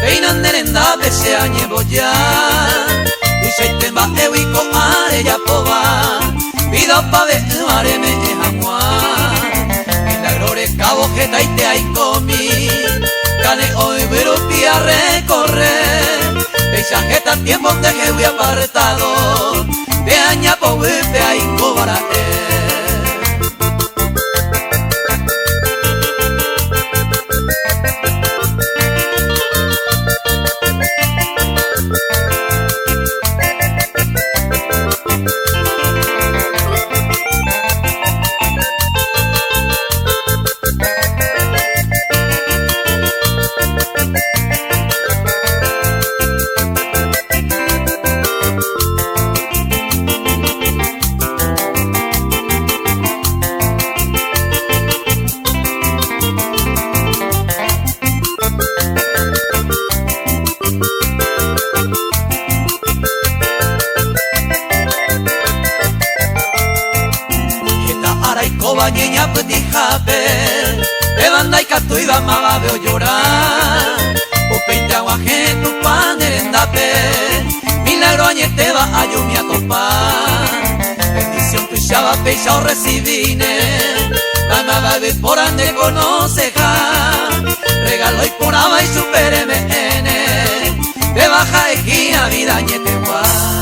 Peinanderenda bese añebo ya Usaiten ba ewiko are japoba Vida pa be are me ehamua Milagrore cabo que taite aikomi Cane hoy verupia recorrer Paisaje tan tiempo de que voy apartado De añapo de aiko bara Niña petit jape de banda y catu iba maba veo llorar upeinte aguaje tu pan erendape milagro añete va a yumi a topar bendición tu chava pecha o recibine la maba ve por ande conoce ja regalo y por aba y super MN de baja esquina vida añete guay.